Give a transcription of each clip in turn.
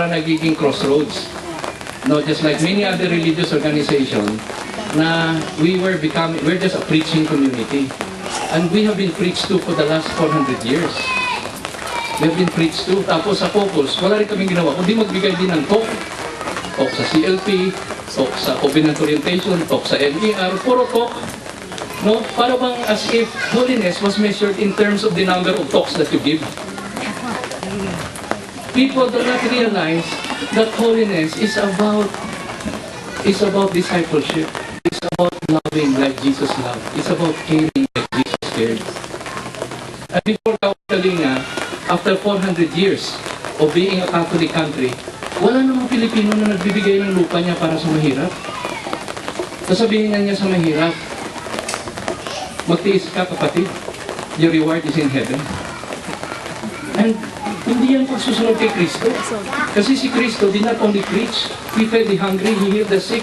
nagiging crossroads. No, just like many other religious organizations, na we're just a preaching community. And we have been preached to for the last 400 years. We have been preached to. Tapos sa focus, wala rin kaming ginawa, kundi magbigay din ng talk. Talk sa CLP, talk sa Covenant Orientation, talk sa MER, puro talk. No? Para bang as if holiness was measured in terms of the number of talks that you give. People do not realize that holiness is about discipleship. It's about loving like Jesus loved. It's about caring like Jesus cared. And before Kalinga, after 400 years of being a Catholic country, wala namang Pilipino na nagbibigay ng lupa niya para sa mahirap. Sasabihin niya sa mahirap, magtiis ka kapatid, your reward is in heaven. And hindi yan pagsusunod kay Kristo. Kasi si Kristo did not only preach, He fed the hungry, He healed the sick,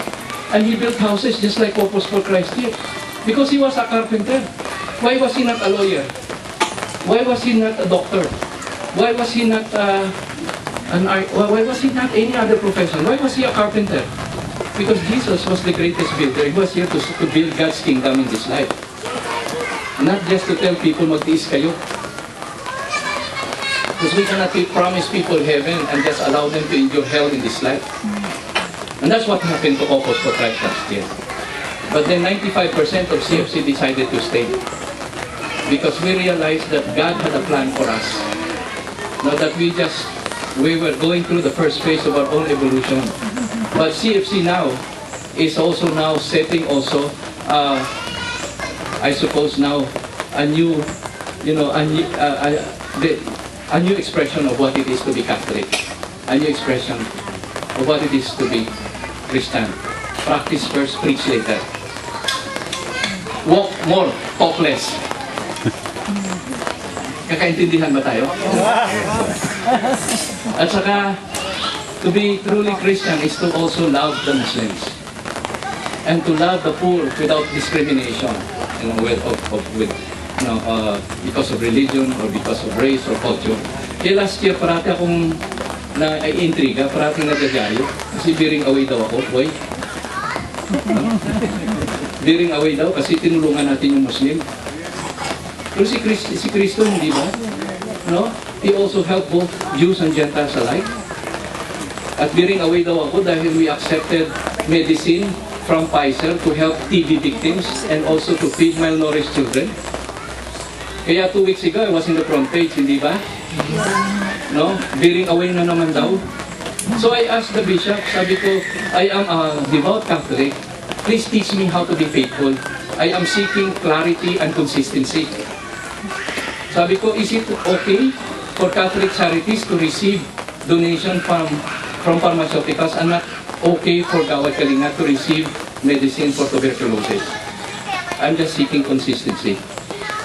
and He built houses just like Apostle Christ did. Because He was a carpenter. Why was He not a lawyer? Why was He not a doctor? Why was He not why was He not any other profession? Why was He a carpenter? Because Jesus was the greatest builder. He was here to build God's kingdom in this life. Not just to tell people magtiis kayo. Because we cannot promise people heaven and just allow them to endure hell in this life. And that's what happened to Apostle Christ last year. But then 95% of CFC decided to stay. Because we realized that God had a plan for us. Not that we were going through the first phase of our own evolution. But CFC now is also now setting also, I suppose now, a new expression of what it is to be Catholic. A new expression of what it is to be Christian. Practice first, preach later. Walk more, talk less. Kakaintindihan ba tayo? At saka, to be truly Christian is to also love the Muslims. And to love the poor without discrimination. Because of religion or because of race or culture. Kaya last year, parati akong na-intriga, parati nagagayo. Kasi bearing away daw ako. Why? Bearing away daw kasi tinulungan natin yung Muslim. Pero si Kristo, hindi ba? No? He also helped both Jews and Gentiles alike. At bearing away daw ako dahil we accepted medicine from Pfizer to help TB victims and also to feed malnourished children. Kaya 2 weeks ago, I was in the front page, hindi ba? No? Bearing away na naman daw. So I asked the bishop, sabi ko, I am a devout Catholic. Please teach me how to be faithful. I am seeking clarity and consistency. Sabi ko, is it okay for Catholic charities to receive donation from pharmaceuticals and not okay for Gawad Kalinga to receive medicine for tuberculosis? I'm just seeking consistency.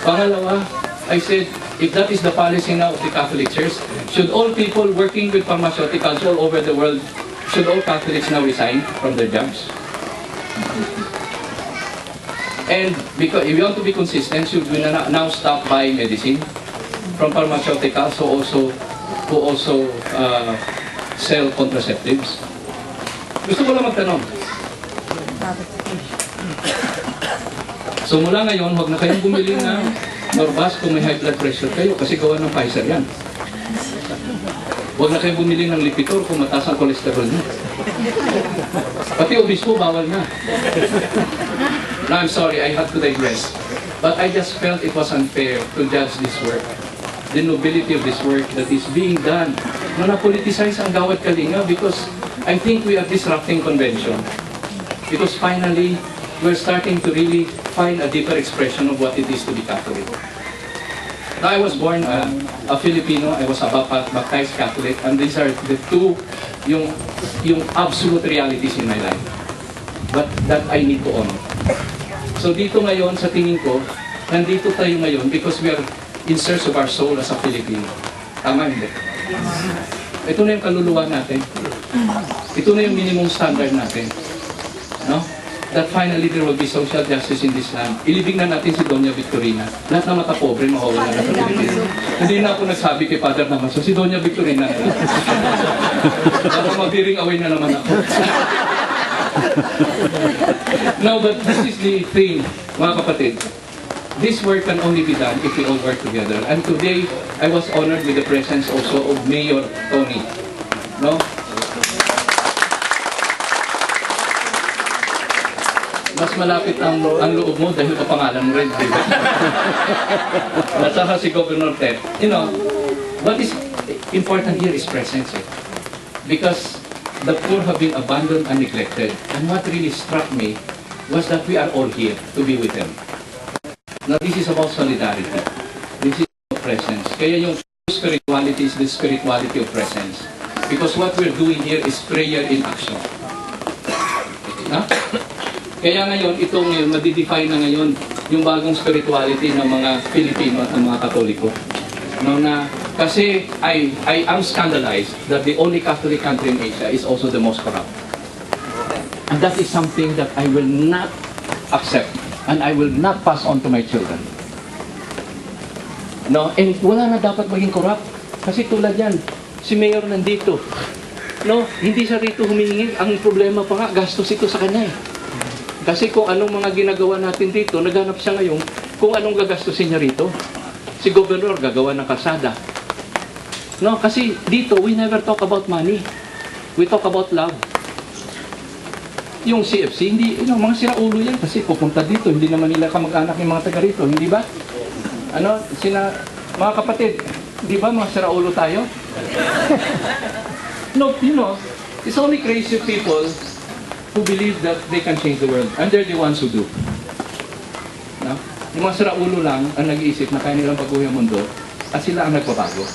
Pangalawa, I said, if that is the policy now of the Catholic Church, should all people working with pharmaceuticals all over the world, should all Catholics now resign from their jobs? And because if you want to be consistent, should we now stop buying medicine from pharmaceuticals who also sell contraceptives? Gusto ko lang magtanong. So mula ngayon, huwag na kayong bumili ng Norvas kung may high blood pressure kayo kasi gawa ng Pfizer yan. Huwag na kayong bumili ng Lipitor kung mataas ang kolesterol niyo. Pati obispo, bawal na. No, I'm sorry, I had to digress. But I just felt it was unfair to judge this work. The nobility of this work that is being done. No, na-politicize ang Gawad Kalinga because I think we are disrupting convention. Because finally, we're starting to really find a deeper expression of what it is to be Catholic. Now, I was born a Filipino, I was a baptized Catholic, and these are the two, yung absolute realities in my life. But that I need to honor. So dito ngayon, sa tingin ko, nandito tayo ngayon because we are in search of our soul as a Filipino. Tama, hindi? Ito na yung kaluluwa natin. Ito na yung minimum standard natin. No? that finally there will be social justice in this land. Ilibing na natin si Doña Victorina. Lahat ng mata pobre, mawawala na sa Pilipinas. Hindi na ako nagsabi kay Father Damaso, si Doña Victorina na lang. Baka mabiring away na naman ako. No, but this is the thing, mga kapatid. This work can only be done if we all work together. And today, I was honored with the presence also of Mayor Tony. No? Mas malapit ang loob mo dahil kapangalan mo rin, di ba? At saka si Governor Ted. You know, what is important here is presence. Because the poor have been abandoned and neglected. And what really struck me was that we are all here to be with them. Now, this is about solidarity. This is about presence. Kaya yung spirituality is the spirituality of presence. Because what we're doing here is prayer in action. Ha? Kaya ngayon, itong madidefine na ngayon yung bagong spirituality ng mga Pilipino at ng mga Katoliko. No, na, kasi I am scandalized that the only Catholic country in Asia is also the most corrupt. And that is something that I will not accept and I will not pass on to my children. No, and wala na dapat maging corrupt. Kasi tulad yan, si Mayor nandito. No, hindi siya rito humihingi. Ang problema pa nga, gastos ito sa kanya eh. Kasi kung anong mga ginagawa natin dito, naghanap siya ngayon kung anong gagastusin niya rito. Si Governor gagawa ng kalsada. No, kasi dito, we never talk about money. We talk about love. Yung CFC, hindi, mga siraulo yan kasi pupunta dito, hindi naman nila kamag-anak yung mga taga rito, hindi ba? Mga kapatid, di ba mga siraulo tayo? No, it's only crazy people who believe that they can change the world. And they're the ones who do. No? Yung mga siraulo lang ang nag-iisip na kaya nilang baguhin ang mundo at sila ang nagbabago.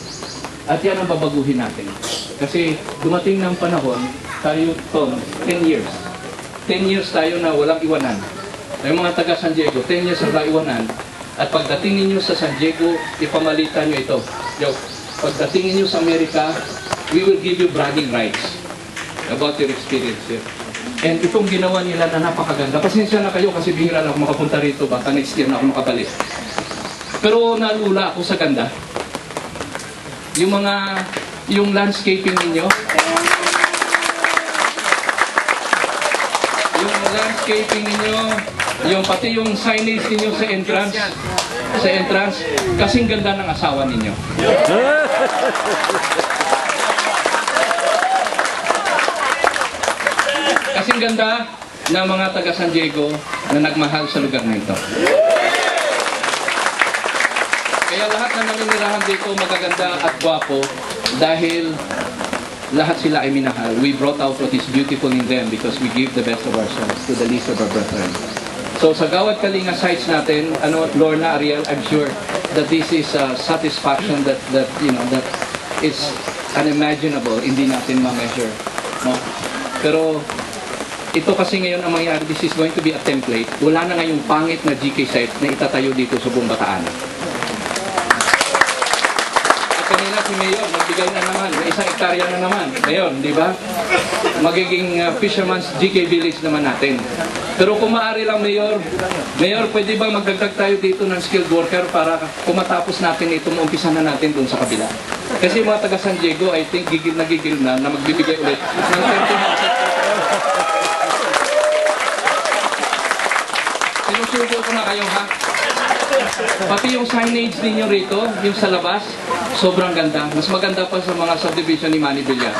At yan ang babaguhin natin. Kasi dumating ng panahon, tayo, 10 years. 10 years tayo na walang iwanan. Yung mga taga San Diego, 10 years na walang iwanan. At pagdating ninyo sa San Diego, ipamalitan nyo ito. Pagdating ninyo sa Amerika, we will give you bragging rights about your experience here. And itong ginawa nila na napakaganda. Pasensya na kayo kasi bihira na ako makapunta rito. Baka next year na ako makabalik. Pero nalula ako sa ganda. Yung landscaping ninyo. Yung landscaping ninyo. Pati yung signage ninyo sa entrance. Sa entrance. Kasing ganda ng asawa ninyo. Kasing ganda ng mga taga San Diego na nagmahal sa lugar na ito. Kaya lahat na naninirahan dito magaganda at gwapo dahil lahat sila ay minahal. We brought out what is beautiful in them because we give the best of ourselves to the least of our brethren. So sa Gawad Kalinga sites natin, Lorna, Ariel, I'm sure that this is satisfaction that is unimaginable, hindi natin ma-measure. No? Pero ito kasi ngayon ang mangyayari, this is going to be a template. Wala na ngayong pangit na GK site na itatayo dito sa buong Bataan. At kanina si Mayor, nagbigay na naman, may 1 hektarya na naman. Ngayon, di ba? Magiging fisherman's GK village naman natin. Pero kung maaari lang, Mayor, pwede ba magdagdag tayo dito ng skilled worker para kung matapos natin ito, umpisa na natin doon sa kabila? Kasi mga taga San Diego, I think, gigil na magbibigay ulit ng 30. Sinusugo ko na kayo, ha? Pati yung signage ninyo rito, yung sa labas, sobrang ganda. Mas maganda pa sa mga subdivision ni Manny Villar.